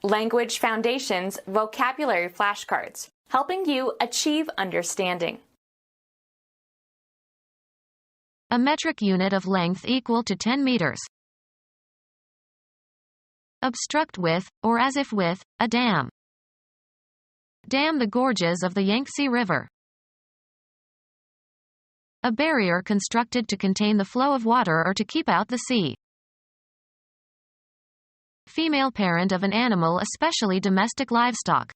Language Foundations Vocabulary Flashcards, helping you achieve understanding. A metric unit of length equal to 10 meters. Obstruct with, or as if with, a dam. Dam the gorges of the Yangtze River. A barrier constructed to contain the flow of water or to keep out the sea. Female parent of an animal, especially domestic livestock.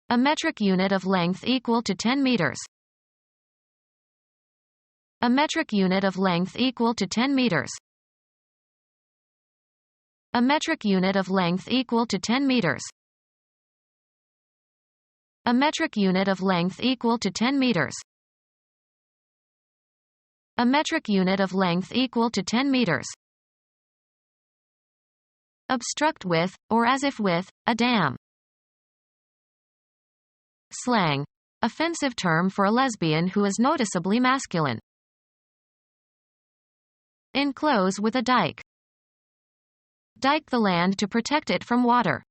A metric unit of length equal to 10 meters. A metric unit of length equal to 10 meters. A metric unit of length equal to 10 meters. A metric unit of length equal to 10 meters. A metric unit of length equal to 10 meters. Obstruct with, or as if with, a dam. Slang. Offensive term for a lesbian who is noticeably masculine. Enclose with a dike. Dike the land to protect it from water.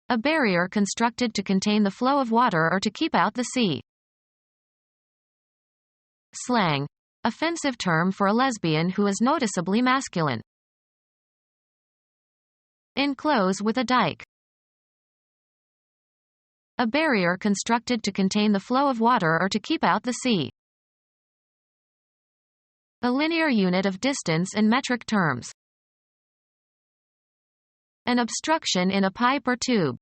A barrier constructed to contain the flow of water or to keep out the sea. Slang. Offensive term for a lesbian who is noticeably masculine. Enclose with a dike. A barrier constructed to contain the flow of water or to keep out the sea. A linear unit of distance in metric terms. An obstruction in a pipe or tube.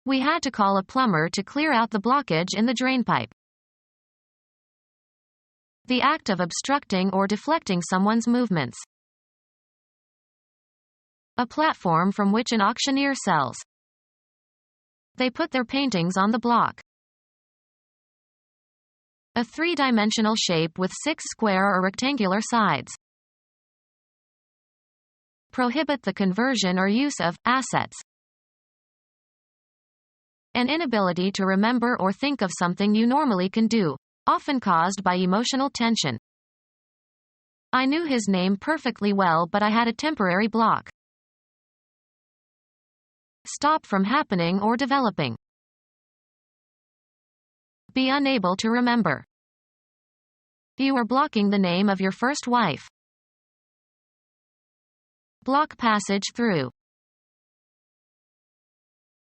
We had to call a plumber to clear out the blockage in the drainpipe. The act of obstructing or deflecting someone's movements. A platform from which an auctioneer sells. They put their paintings on the block. A three-dimensional shape with 6 square or rectangular sides. Prohibit the conversion or use of assets. An inability to remember or think of something you normally can do, often caused by emotional tension. I knew his name perfectly well, but I had a temporary block. Stop from happening or developing. Be unable to remember. You are blocking the name of your first wife. Block passage through.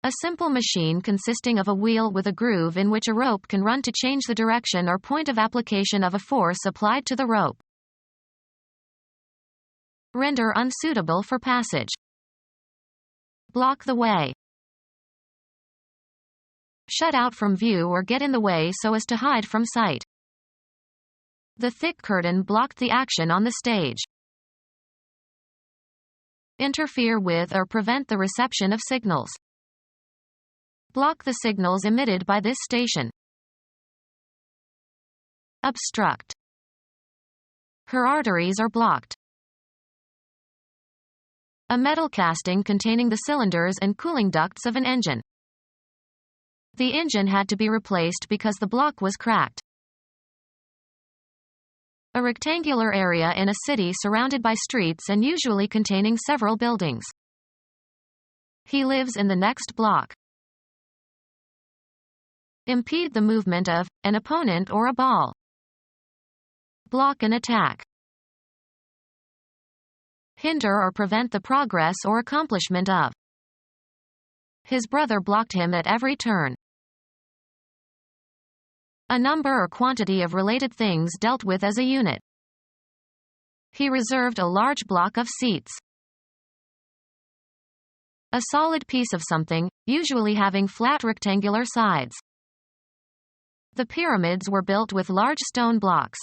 A simple machine consisting of a wheel with a groove in which a rope can run to change the direction or point of application of a force applied to the rope. Render unsuitable for passage. Block the way. Shut out from view or get in the way so as to hide from sight. The thick curtain blocked the action on the stage. Interfere with or prevent the reception of signals. Block the signals emitted by this station. Obstruct. Her arteries are blocked. A metal casting containing the cylinders and cooling ducts of an engine. The engine had to be replaced because the block was cracked. A rectangular area in a city surrounded by streets and usually containing several buildings. He lives in the next block. Impede the movement of an opponent or a ball. Block an attack. Hinder or prevent the progress or accomplishment of. His brother blocked him at every turn. A number or quantity of related things dealt with as a unit. He reserved a large block of seats. A solid piece of something, usually having flat rectangular sides. The pyramids were built with large stone blocks.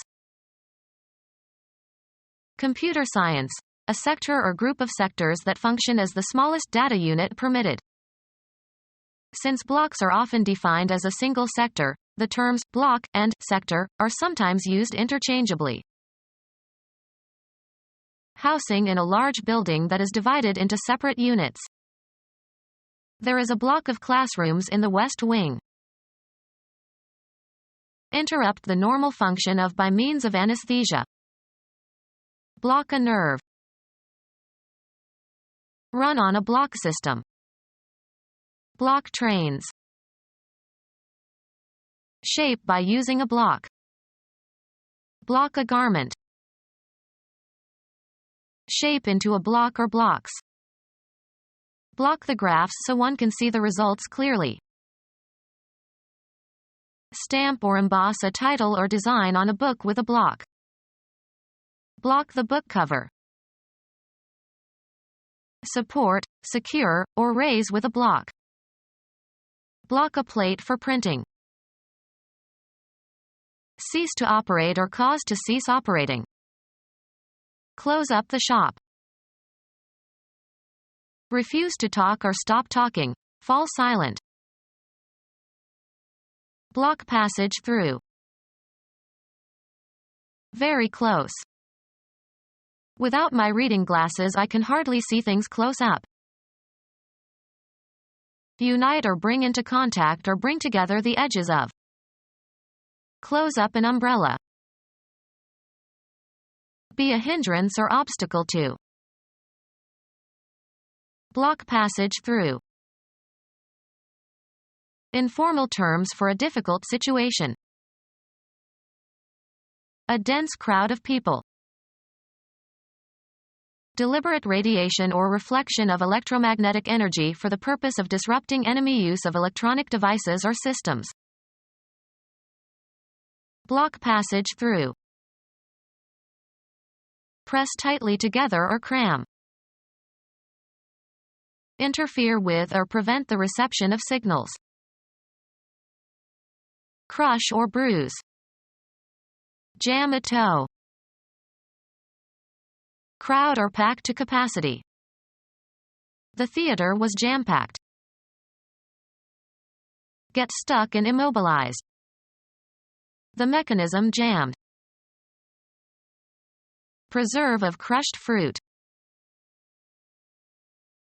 Computer science. A sector or group of sectors that function as the smallest data unit permitted. Since blocks are often defined as a single sector, the terms block and sector are sometimes used interchangeably. Housing in a large building that is divided into separate units. There is a block of classrooms in the West Wing. Interrupt the normal function of by means of anesthesia. Block a nerve. Run on a block system. Block trains. Shape by using a block. Block a garment. Shape into a block or blocks. Block the graphs so one can see the results clearly. Stamp or emboss a title or design on a book with a block. Block the book cover. Support, secure, or raise with a block. Block a plate for printing. Cease to operate or cause to cease operating. Close up the shop. Refuse to talk or stop talking. Fall silent. Block passage through. Very close. Without my reading glasses I can hardly see things close up. Unite or bring into contact or bring together the edges of. Close up an umbrella. Be a hindrance or obstacle to. Block passage through. Informal terms for a difficult situation. A dense crowd of people. Deliberate radiation or reflection of electromagnetic energy for the purpose of disrupting enemy use of electronic devices or systems. Block passage through. Press tightly together or cram. Interfere with or prevent the reception of signals. Crush or bruise. Jam a toe. Crowd or pack to capacity. The theater was jam-packed. Get stuck and immobilized. The mechanism jammed. Preserve of crushed fruit.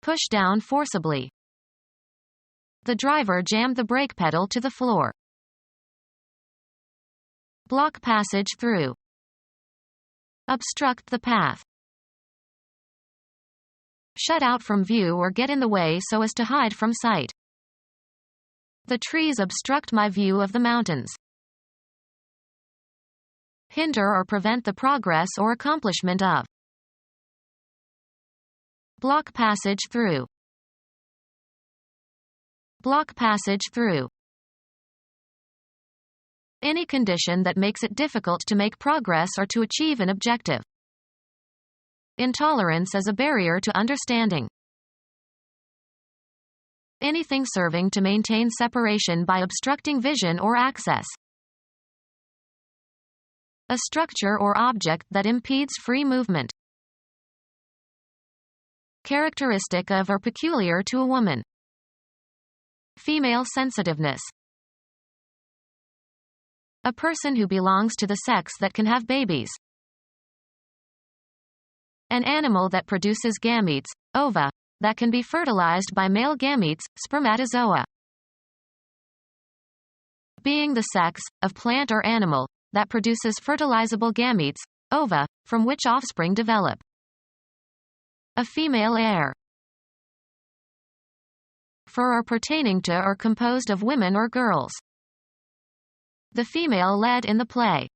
Push down forcibly. The driver jammed the brake pedal to the floor. Block passage through. Obstruct the path. Shut out from view or get in the way so as to hide from sight. The trees obstruct my view of the mountains. Hinder or prevent the progress or accomplishment of. Block passage through. Block passage through. Any condition that makes it difficult to make progress or to achieve an objective. Intolerance as a barrier to understanding. Anything serving to maintain separation by obstructing vision or access. A structure or object that impedes free movement. Characteristic of or peculiar to a woman. Female sensitiveness. A person who belongs to the sex that can have babies. An animal that produces gametes, ova, that can be fertilized by male gametes, spermatozoa. Being the sex, of plant or animal, that produces fertilizable gametes, ova, from which offspring develop. A female heir. For or pertaining to or composed of women or girls. The female led in the play.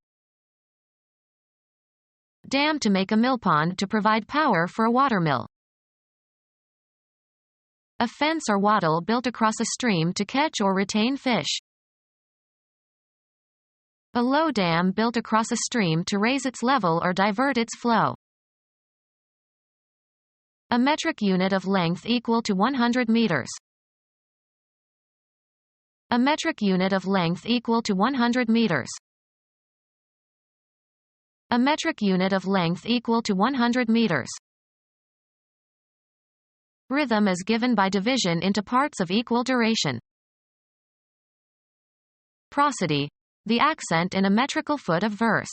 Dam to make a millpond to provide power for a watermill. A fence or wattle built across a stream to catch or retain fish. A low dam built across a stream to raise its level or divert its flow. A metric unit of length equal to 100 meters. A metric unit of length equal to 100 meters. A metric unit of length equal to 100 meters. Rhythm is given by division into parts of equal duration. Prosody. The accent in a metrical foot of verse.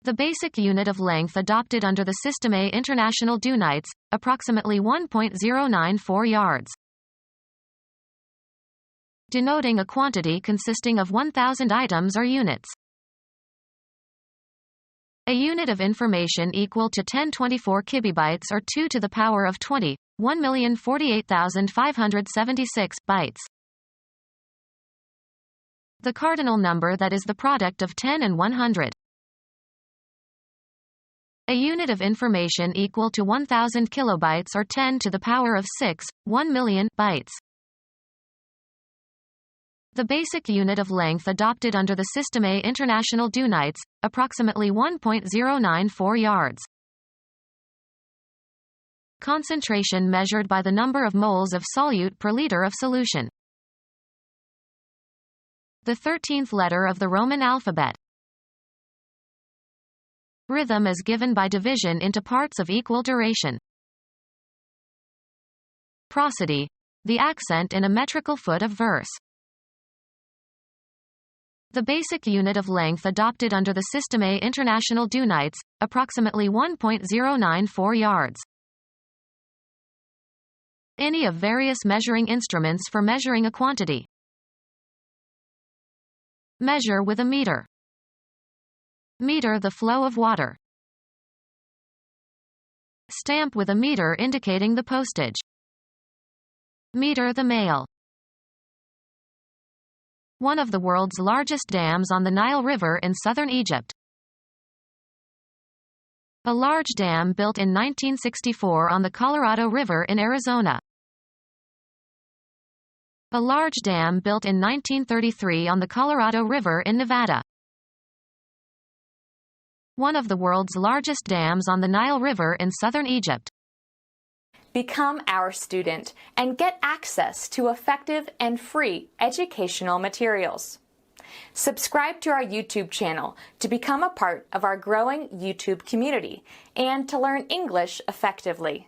The basic unit of length adopted under the Système International d'Unités, approximately 1.094 yards. Denoting a quantity consisting of 1,000 items or units. A unit of information equal to 1024 kibibytes or 2 to the power of 20, 1,048,576 bytes. The cardinal number that is the product of 10 and 100. A unit of information equal to 1,000 kilobytes or 10 to the power of 6, 1,000,000 bytes. The basic unit of length adopted under the System A International Dunites, approximately 1.094 yards. Concentration measured by the number of moles of solute per liter of solution. The 13th letter of the Roman alphabet. Rhythm is given by division into parts of equal duration. Prosody, the accent in a metrical foot of verse. The basic unit of length adopted under the System A International Dunites, approximately 1.094 yards. Any of various measuring instruments for measuring a quantity. Measure with a meter. Meter the flow of water. Stamp with a meter indicating the postage. Meter the mail. One of the world's largest dams on the Nile River in southern Egypt. A large dam built in 1964 on the Colorado River in Arizona. A large dam built in 1933 on the Colorado River in Nevada. One of the world's largest dams on the Nile River in southern Egypt. Become our student and get access to effective and free educational materials. Subscribe to our YouTube channel to become a part of our growing YouTube community and to learn English effectively.